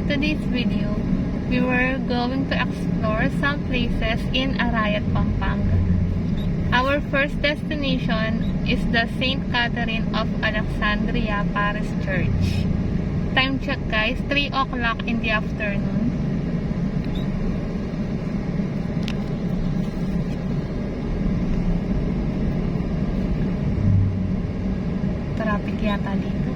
today's video, we were going to explore some places in Arayat, Pampanga. Our first destination is the St. Catherine of Alexandria Parish Church. Time check guys, 3 o'clock in the afternoon. Traffic yata dito.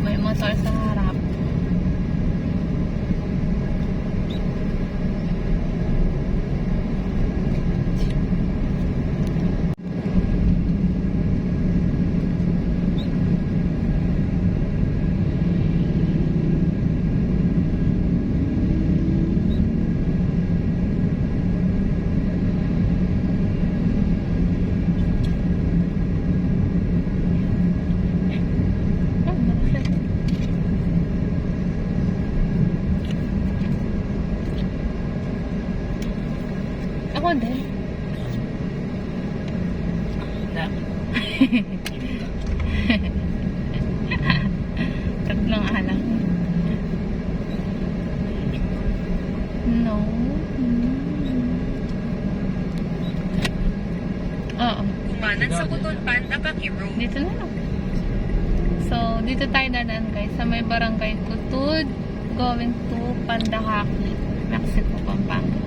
May motor sa harap. Ako din. Tatlong alak. No. Oo. Kumanan sa Buton Panda Paki Road. Dito na lang. So, dito tayo dadaan guys sa may barangay Kutud going to Pandahaki, Mexico, Pampanga.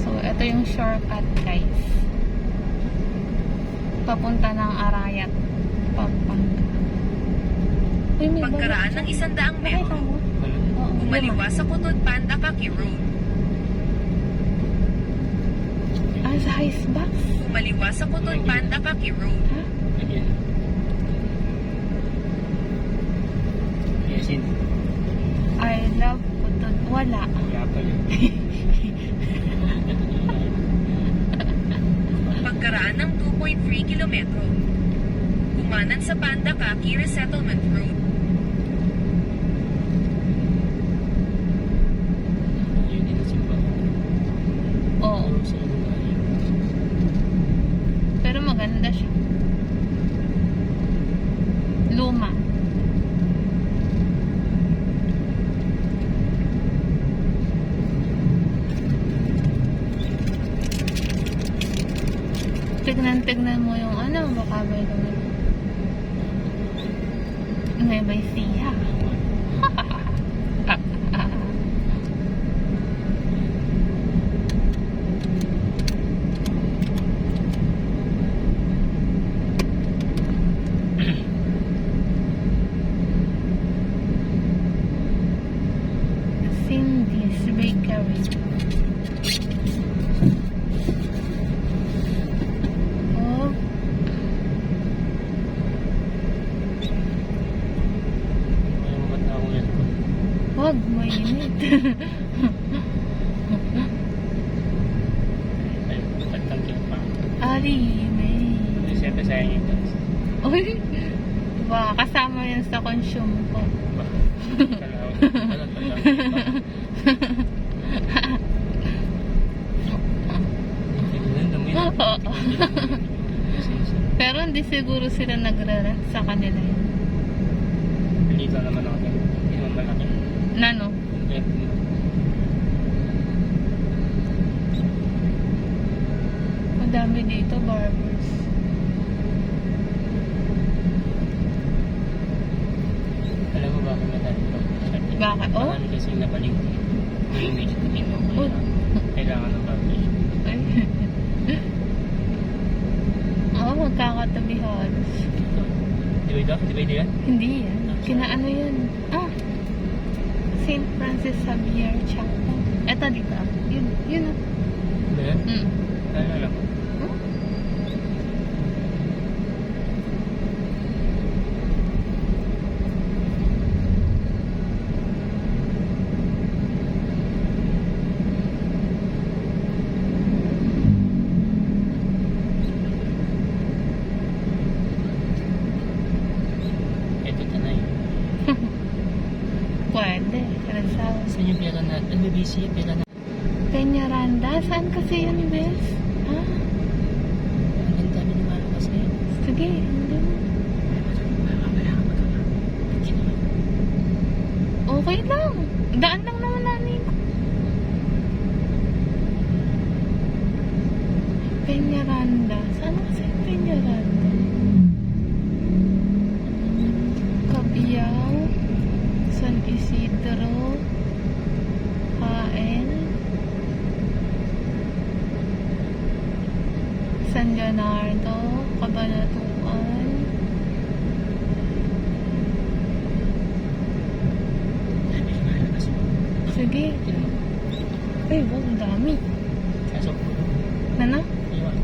So, ito yung shortcut guys. Papunta ng Arayat, Pampanga. Uy, may Pagkaraan ng 100 metro, kumaliwa sa Buton Panda Paki Road. Ah, sa ice box? Kumaliwa sa Buton Panda Paki Road. Ha? I love Kutud. Wala. Pagkaraan ng 2.3 kilometro, kumanan sa Panda Paki Resettlement Road. Oo. Pero maganda siya. Luma. Tignan mo yung ano, baka may naman. May siya. Cindy's Bakery. Wag, mainit. Ari, may. Uy, ba, kasama yan sa consume ko. Pero hindi siguro sila nagre-rent sa kanila yun. Dito naman ako. Hindi naman malaki. Nano? Madami dito, barbers. Alam mo bakit madami ito? Bakit? Oh? Marami kasing nabalik yung image ko dito. Oh. Kailangan ng publish. Ay. Oo, magkakatabi halos. Di ba ito? Di ba ito yan? Hindi yan. Kinaano yan? Ah! St. Francis Xavier Chapel. Eto, di ba? Yun. Yun. Ba yan? Mm. Ano lang? Hmm? Kailan na, busy, kailan na. Peñaranda? Saan kasi yun, Bes? Ha? Ang dami ni Maro kasi. Sige, hindi mo. Okay lang. Daan lang naman namin. Peñaranda. Saan kasi yung Peñaranda? Cabiao, San Isidro, Haen, San Leonardo, Cabanatuan. Sige. Ay, wow, ang dami. Kaso po, Nana? iwan.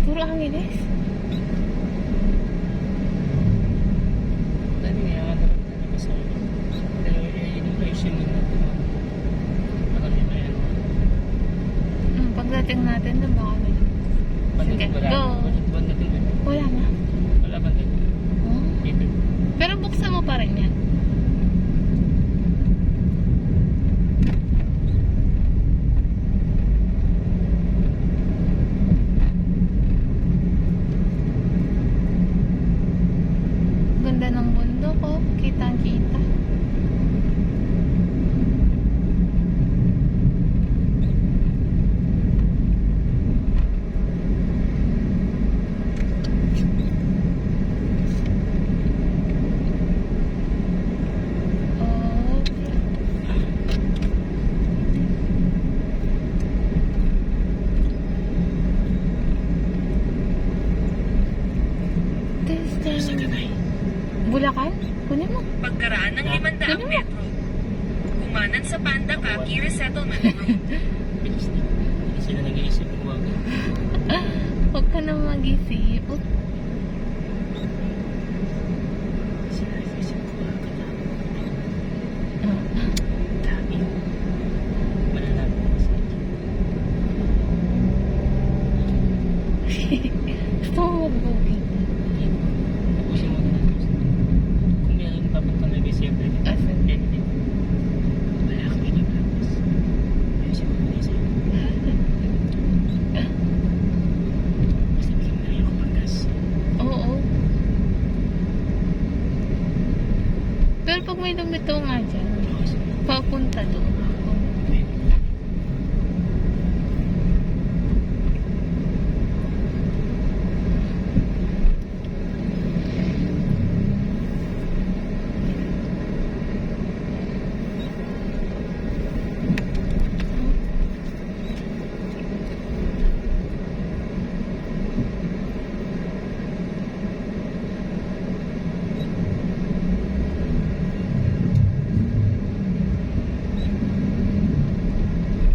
Puro Angeles. Dami nga yung ano, kasi in-impression nila. Marami ba yan? Pagdating natin na baka may... Sige, Wala. go. Wala natin ba? Wala na. Wala ba natin? Oh. Dito. Pero buksan mo pa rin yan. Ganda ng bundok ko. Kitang-kita. Oh. This Bulacan? Kunin mo. Pagkaraan ng 500 Ganun. metro. Kumanan sa Panda Kaki Resettlement Road. Bilis na. Hindi sila nag-iisip kung wag. Huwag ka na mag-isip. Sila nag-iisip kung wag. Ah. Dami. Malalaman kasi. Gusto mo mag-booking? Tapusin mo na. Kung meron papunta na busy every day. Asan? Every day. Wala akong pinag-practice. Ayusin mo na isa. Basta bigyan mo na yung kapanggas. Oo. Pero pag may lumito nga dyan, papunta doon.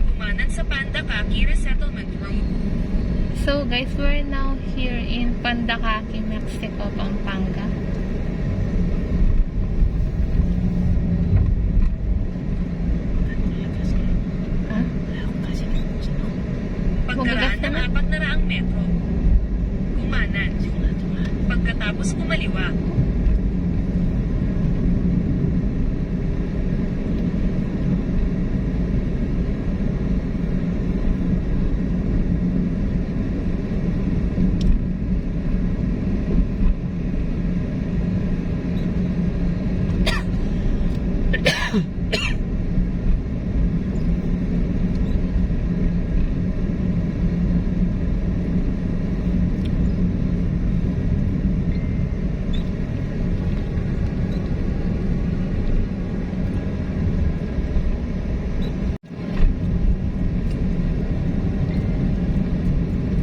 Kumanan sa Panda Kaki Resettlement Road. So guys, we're now here in Pandakaki, Mexico, Pampanga. Ha? Pagkaraan ng Magagas 400 metro. Kumanan. Pagkatapos kumaliwa.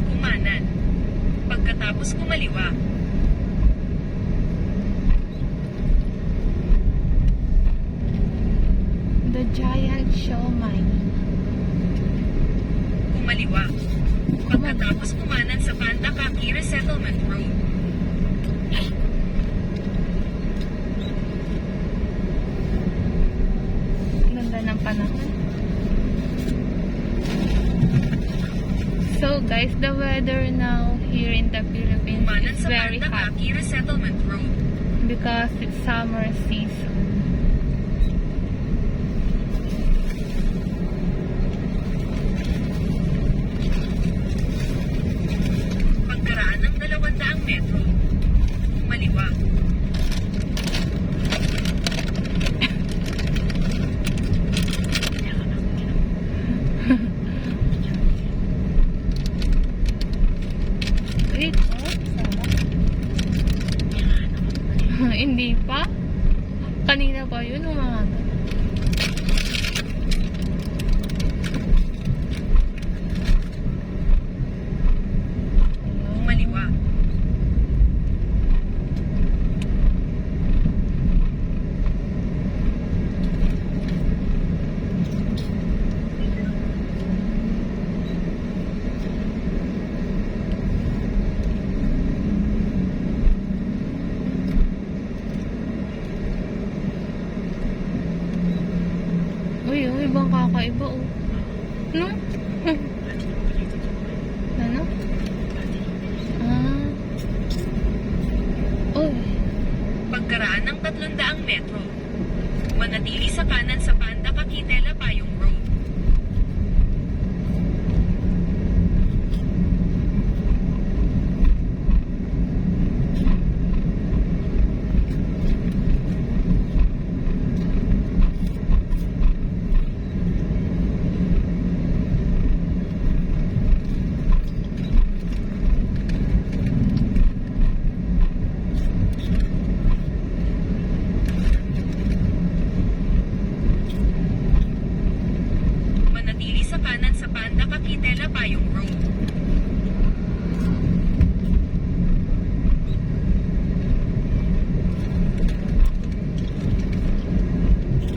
Kumanan. Pagkatapos kumaliwa. The Giant Showmai. Kumaliwa. Pagkatapos kumanan sa Panda Kaki Resettlement Road. Ganda ng panahon. So guys, the weather now here in the Philippines Kumanan is sa very Panda hot Kaki Resettlement Road. because it's summer season. Pagkaraan ng 200 metro, kumaliwa. Wait, hindi pa? Kanina pa yun, umaga. Kumaliwa. Uy, yung ibang kakaiba, oh. No? Ano? Ah. Uy. Pagkaraan ng 300 metro, manatili sa kanan sa Panda Kakitela Payong Road. Manatili sa kanan sa Panda Kakitela Payong Road.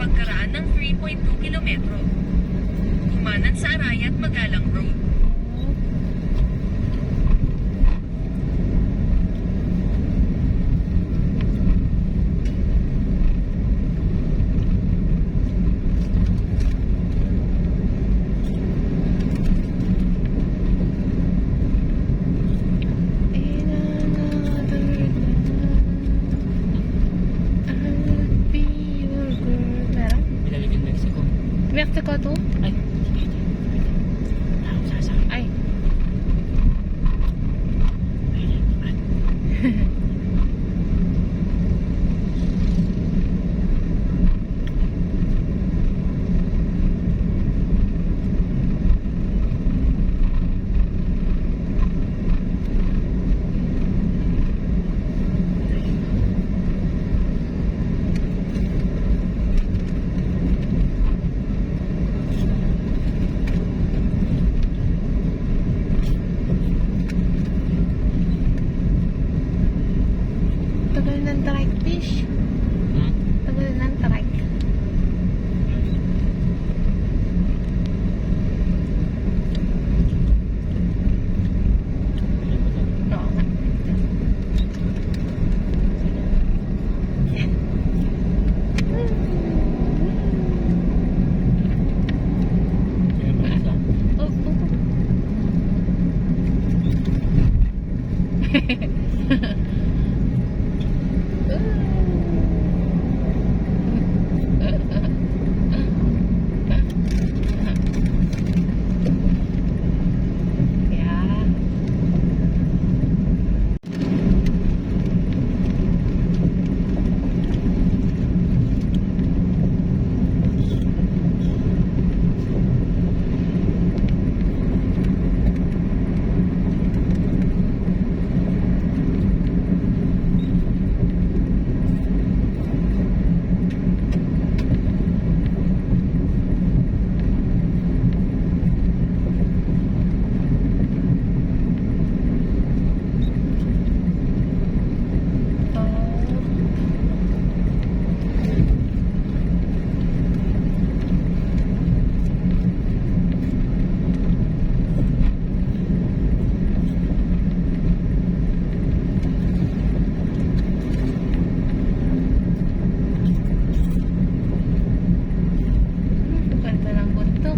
Pagkaraan ng 3.2 kilometro, kumanan sa Arayat Magalang Road. Pinalikin Mexico. Mexico to? Ay. Ay. Tagal ng trike, fish. Hmm? Tagal ng trike. Oo nga. Kaya ba isa? Oh, oh. Yeah. Ganda ng bundok.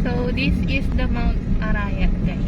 So this is the Mount Arayat, guys.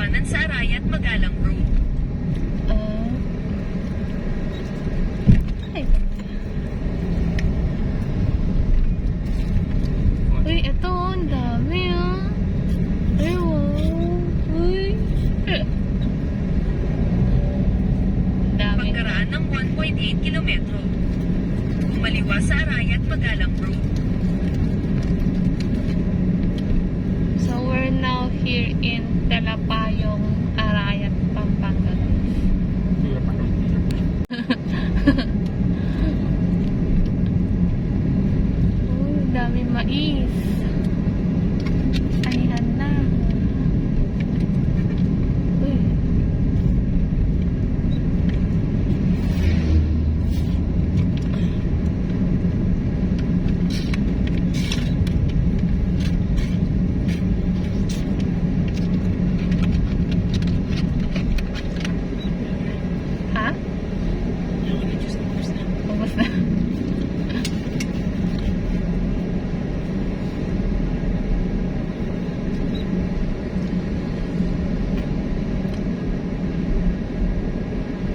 kanan sa Arayat Magalang Road. Ah. Ay, uy, ito, ang dami ah. Ay, wow. Uy. Ang dami. Pagkaraan ng 1.8 kilometro. Kumaliwa sa Arayat Magalang Road. So, we're now here in Talapayong, Arayat, Pampanga. Hirap ako. Uy, dami mais. Anihan na. Uy. Ha? Yung na-juice na juice na. Ubus na.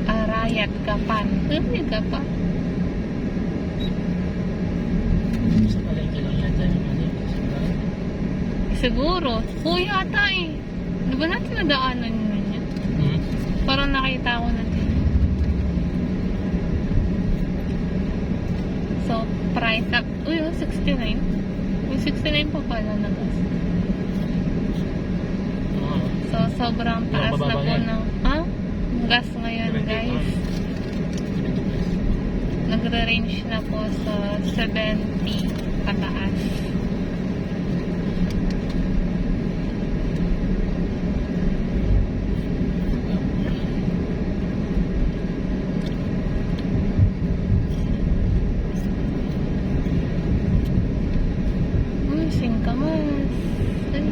Arayat Gapan. Ano yung Gapan? Sa palengke lang yata yung ano yun. Siguro. Uy, ata eh. Di ba natin nadaanan yun yun? Parang nakita ko na din. So, price up. Uy, oh, 69. May 69 pa pala na gas. Oo. So, sobrang taas na bababa po yan. ng... Ah? Gas ngayon, guys. Nagre-range na po sa 70 pataas. Uy, singkamas. Ay.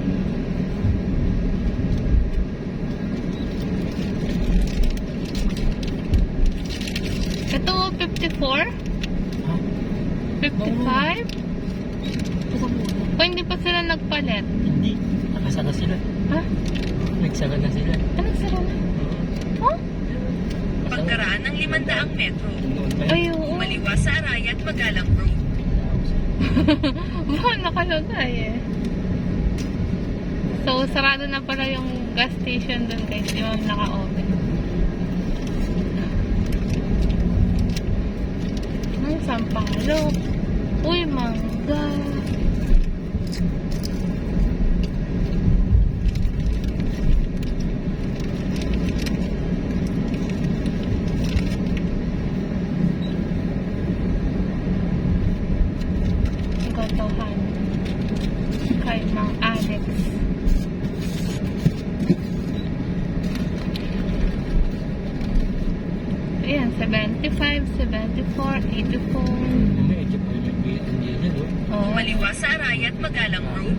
Ito, 54? Ha? 55? Kasama mo? O hindi pa sila nagpalit? Hindi. Nakasara sila. Ha? Nagsara na sila. Anong sila na? Oh? Pagkaraan ng 500 metro. Noon pa Ay, yun. oo. Kumaliwa sa Arayat Magalang Road. Ba, nakalagay eh. So, sarado na pala yung gas station dun guys. Di ba naka-open? Sampalok. Uy, mangga. Gotohan. Kay Mang Alex. Ayan, 75, 74, 84. Medyo pa yung hindi niya, no? Oh. Kumaliwa sa Arayat Magalang Road.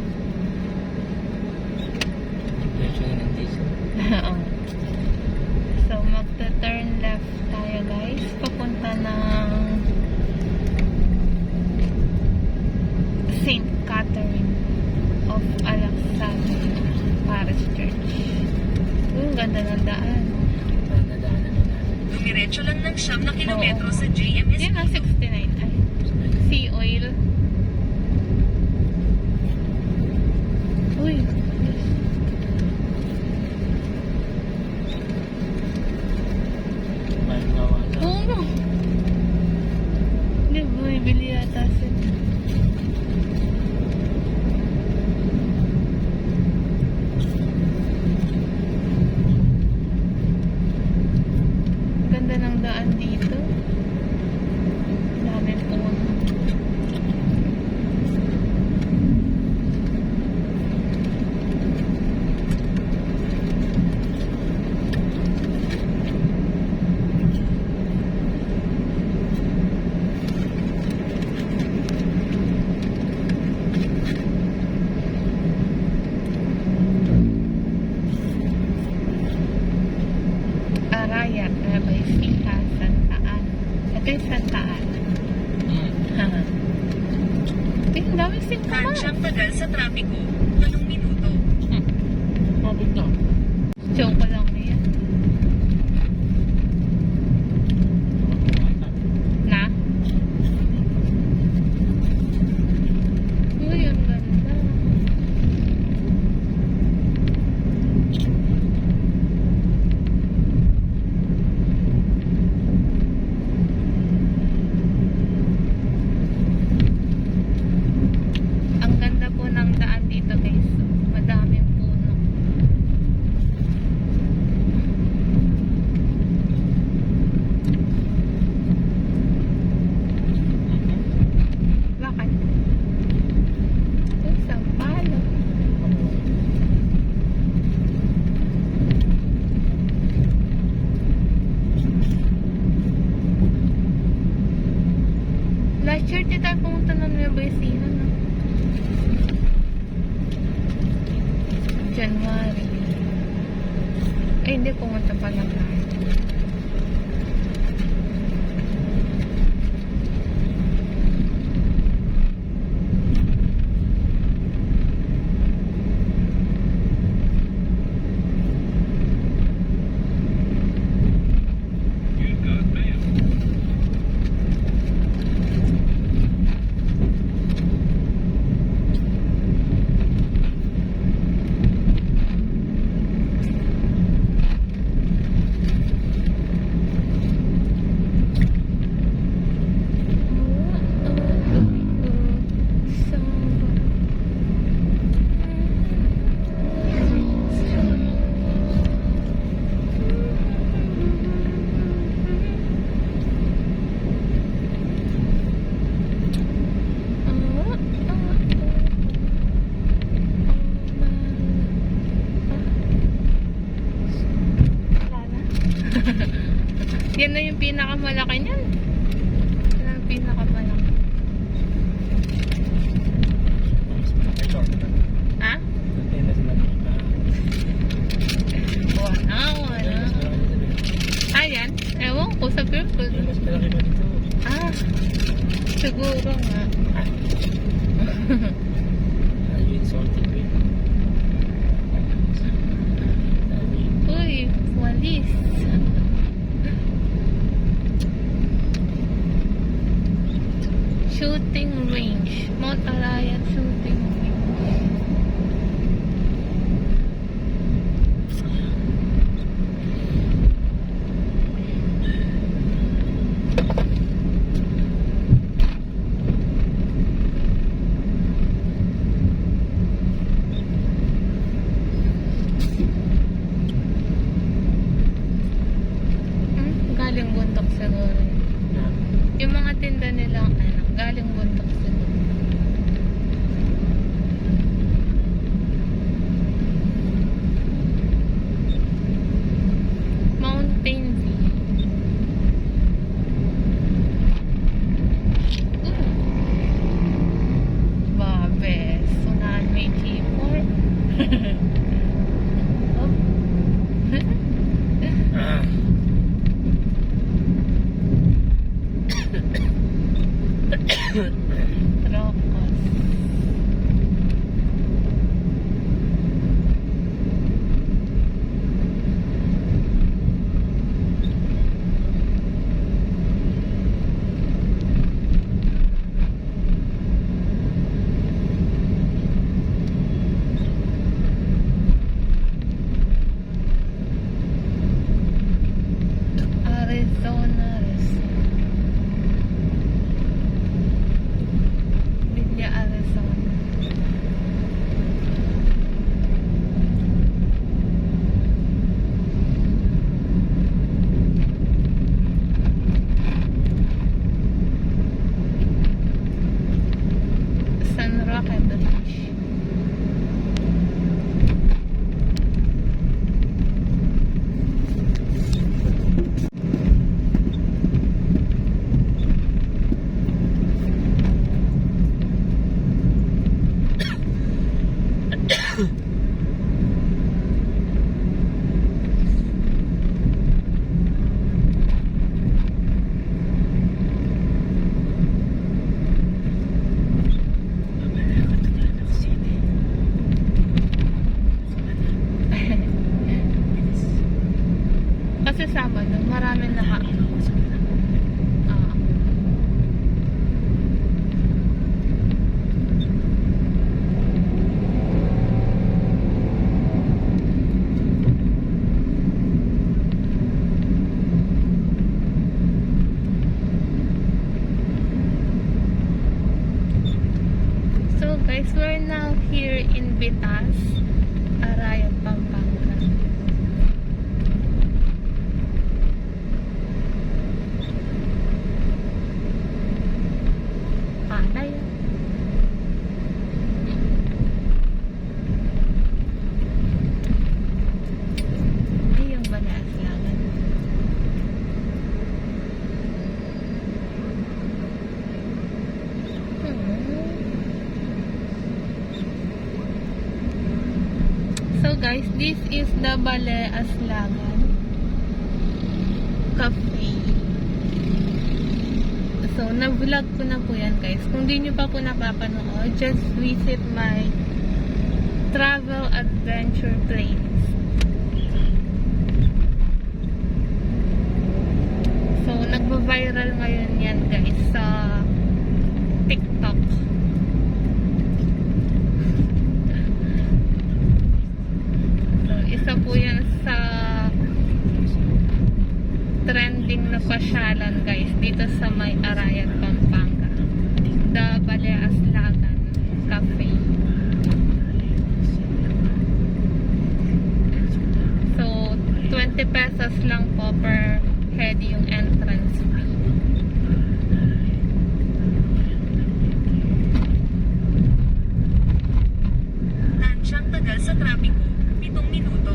Presyo na ng diesel. Oo. So, magta-turn left tayo guys. Papunta ng St. Catherine of Alexandria Parish Church. Ang ganda ng daan. Nadaanan na natin. Dumiretso lang ng 9 na kilometro sa JMS. Yan ang 69. Ay, sea oil. Uy. Bayan gawa na. Oo nga. Hindi, bumibili yata sila. Ganda ng daan dito. Daming puno. Arayat, Nueva Ecija, Santa Ana. Ito yung Santa Ana. Haha. Eh, ang daming singkamas. Tansyang tagal sa trapiko. 8 minuto. Mabot na. Joke lang yan. Na? Uy, ang ganda. Ang ganda po ng daan dito guys. Madaming puno. Bakit? Uy, sampalo. Last year, di tayo pumunta ng Nueva Ecija, no? January. Ay, hindi pumunta pa lang tayo. Yan na yung pinakamalaki niyan. Yan ang pinakamalaki. Ha? Wala. Ayan. Ewan ko sa purple. Ah. Siguro nga. Uy, walis. Shooting range. Mount Arayat shooting range. Galing bundok siguro. Yung mga tinda nilang ano, galing bundok siguro. Kasi Sabado, marami naka... Ah. So guys, we're now here in Bitas, Arayat, Pampanga. Panay. Ay, yung balas lang. So guys, this is the Bale Aslagan Cafe. So, na-vlog ko na po yan guys. Kung di nyo pa po napapanood, just visit my travel adventure playlist. So, nagba-viral ngayon yan guys sa TikTok. So, isa po yan sa trending na pasyalan guys dito sa may Arayat, Pampanga. The Bale Aslagan Cafe. So, 20 pesos lang po per head yung entrance fee. Tansyang tagal sa trapiko, 7 minuto.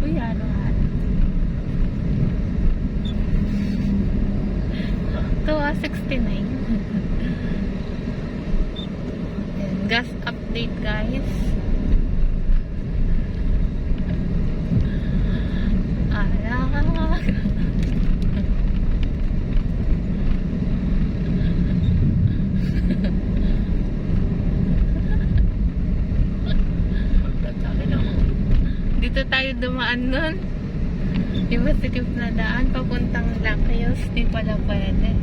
Uy, ano nga? 269. Gas update guys. Dito tayo dumaan nun. Di ba sikip na daan papuntang Lacayos? Di pala pwede.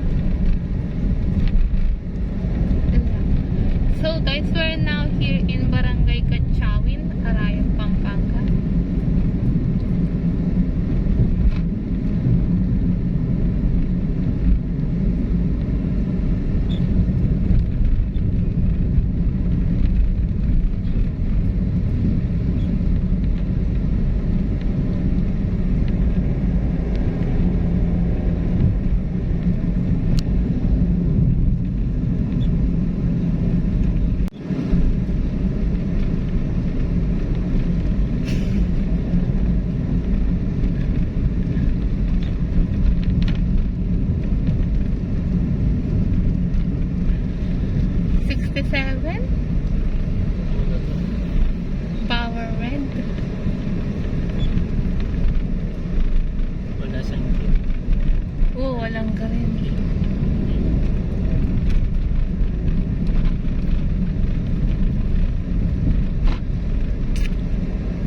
So guys, we're now here in Barangay Gatchawin, Arayat, Pampanga. Power Red. Wala sa inyo. Oo, walang garin.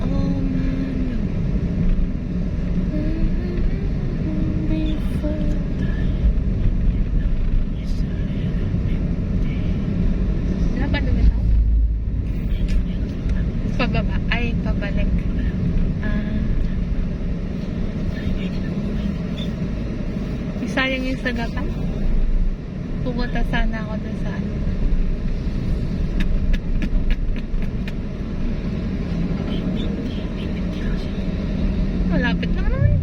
Oh man. Before. Wala pa doon ito? Pababa. Ay, pabalik. Sayang yung sagapan. Pupunta sana ako doon sa ano. Malapit lang naman.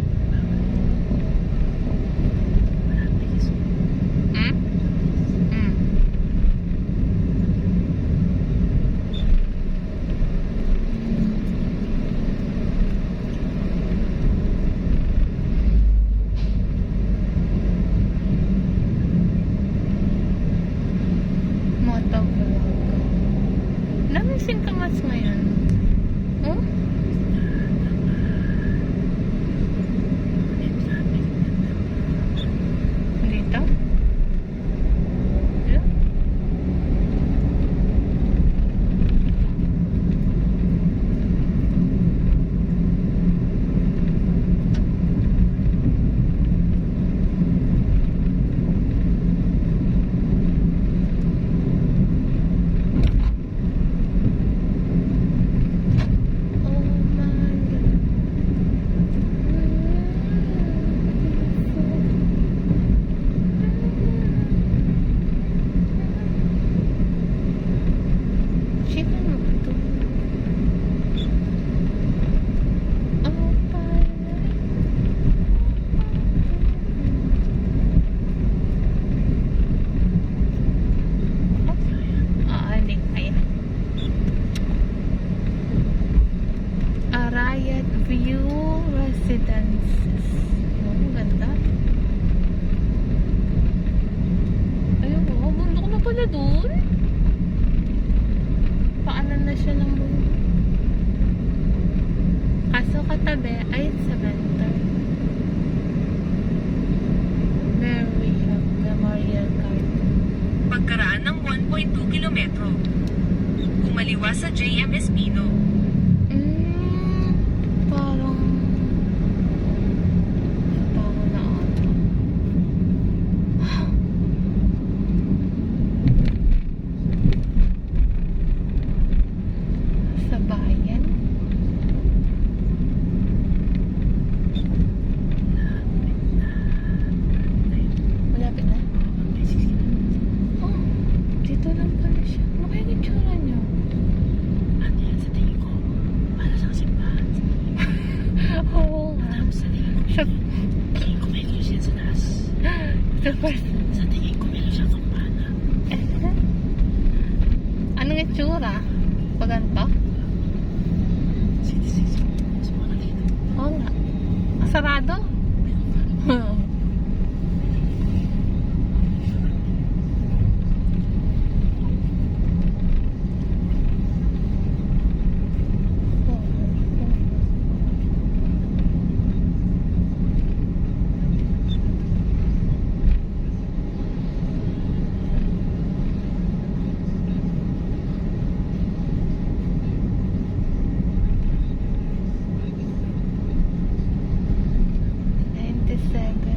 residences. Oh, ganda. Ayun po, bundok na pala dun. Paanan na siya ng bundok. Kaso katabi ay cemetery. There we have Memorial Garden. Pagkaraan ng 1.2 kilometro, kumaliwa sa JMS Pino. Parang parang na ata. Sa bayan. Malapit na. Oh, dito lang pala siya. Ano kaya yung itsura niyo? Ano yan sa tingin ko? Para sa simbahan. Oo nga. Tapos sa tingin ko, Sa, tingin ko may krus yan sa taas. Sa tingin ko meron siyang kampana. Anong itsura? Pag ganito? Citizen. Mas mga dito. Oo nga. Sarado?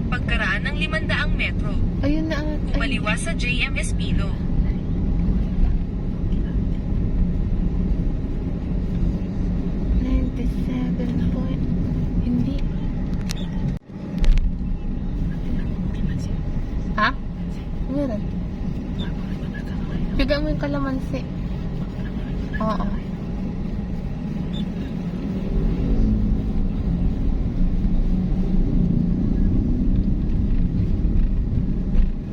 Pagkaraan ng 500 metro, Ayun na ata. kumaliwa sa JMS Pino. 97 point. Hindi. Ha? Meron. Bigyan mo yung kalamansi. Oo.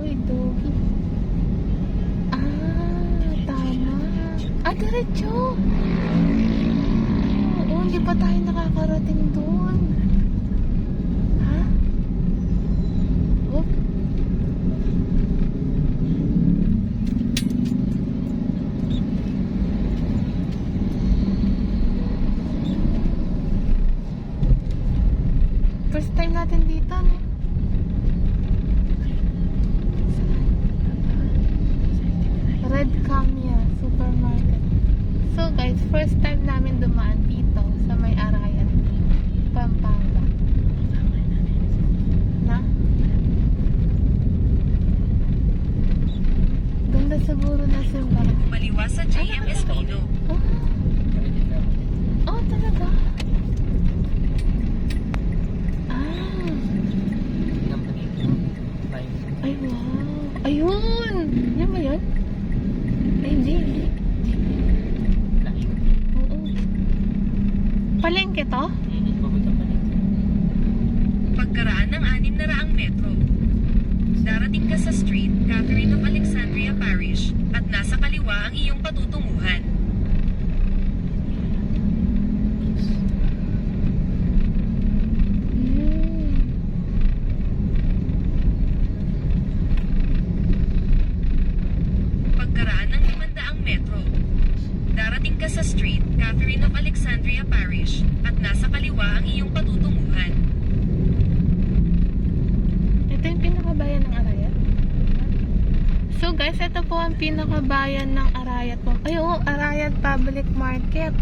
Uy, dogi. Tama. Diretso. Oo, hindi pa tayo nakakarating doon. Ha? Oop. First time natin dito, no? Red Camia Supermarket. So guys, first time namin dumaan dito sa may Arayan, Pampanga. Na? Ganda siguro na simbahan. Kumaliwa sa JMS Pino. Oh, talaga? Ay, wow. Ayun! Yan ba yun? Ay, hindi. Oo. Palengke to? Pagkaraan ng 600 metro, darating ka sa Street Catherine of Alexandria Parish at nasa kaliwa ang iyong patutunguhan. Pagkaraan ng 500 metro, darating ka sa Street Catherine of Alexandria Parish at nasa kaliwa ang iyong patutunguhan. Ito yung pinakabayan ng Arayat. So guys, ito po ang pinakabayan ng Arayat po. Ay, oo, Arayat Public Market.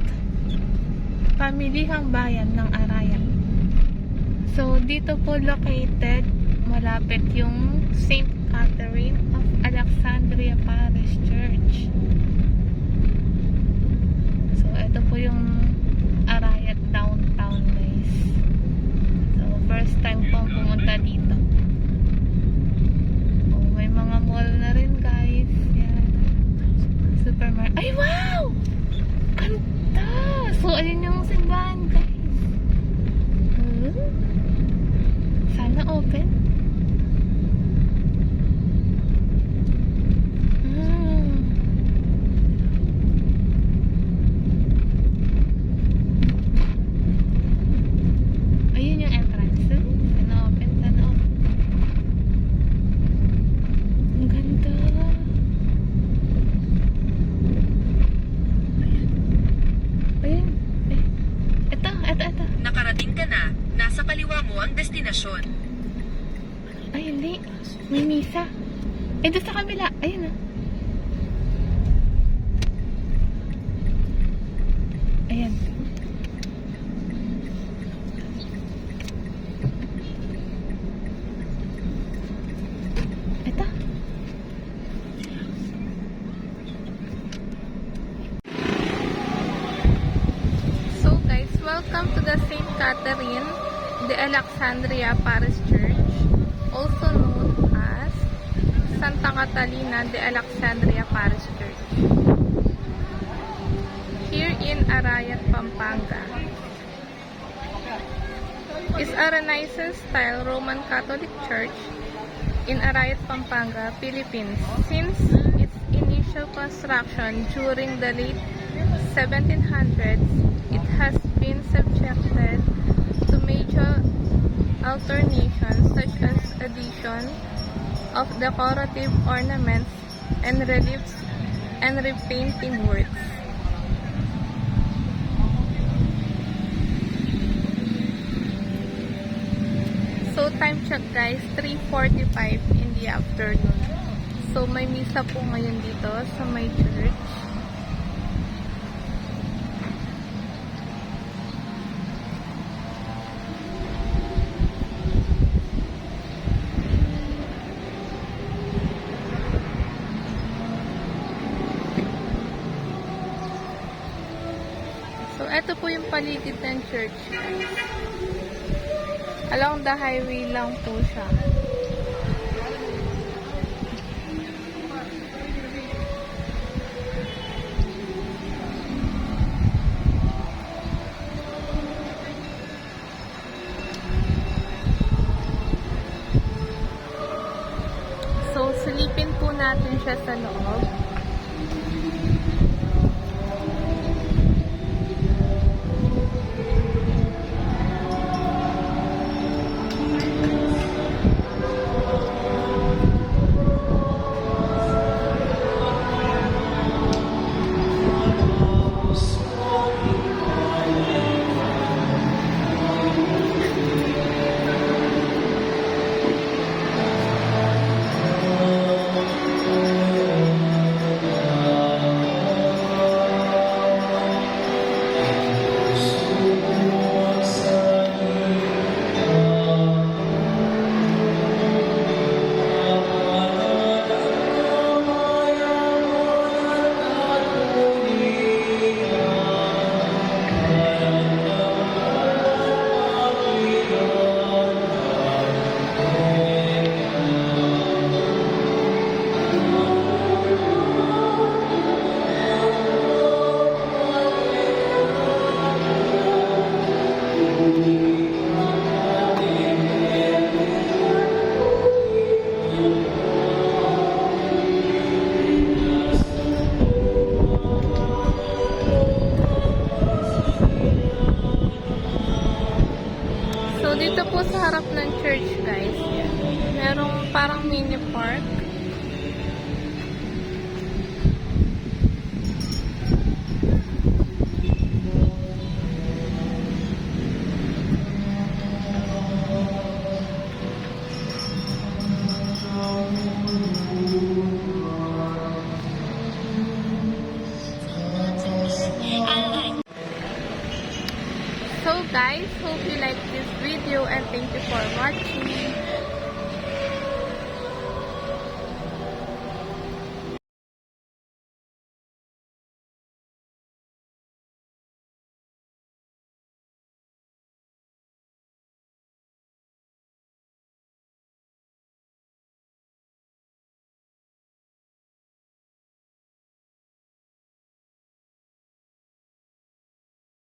Pamilihang bayan ng Arayat. So, dito po located, malapit yung St. Catherine of Alexandria Parish Church. So, ito po yung Arayat downtown, guys. So, first time pong pumunta dito. Oh, may mga mall na rin, guys. Yan. Supermarket. Ay, wow! Ganda! So, ayun yung simbahan, guys. Sana open. Ayun yung entrance. ang destinasyon. Ay, hindi. May misa. Eh, doon sa kabila. Ayun na. Ayan. Ito. So guys, welcome to the St. Catherine de Alexandria Parish Church, also known as Santa Catalina de Alexandria Parish Church, here in Arayat, Pampanga. Is a Renaissance-style Roman Catholic Church in Arayat, Pampanga, Philippines. Since its initial construction during the late 1700s, it has been subjected to major alterations such as addition of decorative ornaments and reliefs and repainting works. So time check guys, 3:45 in the afternoon. So may misa po ngayon dito sa may church. So ito po yung paligid ng church guys. Along the highway lang po siya. So, silipin po natin siya sa loob. So, dito po sa harap ng church, guys, merong parang mini park. So guys, hope you like this video and thank you for watching.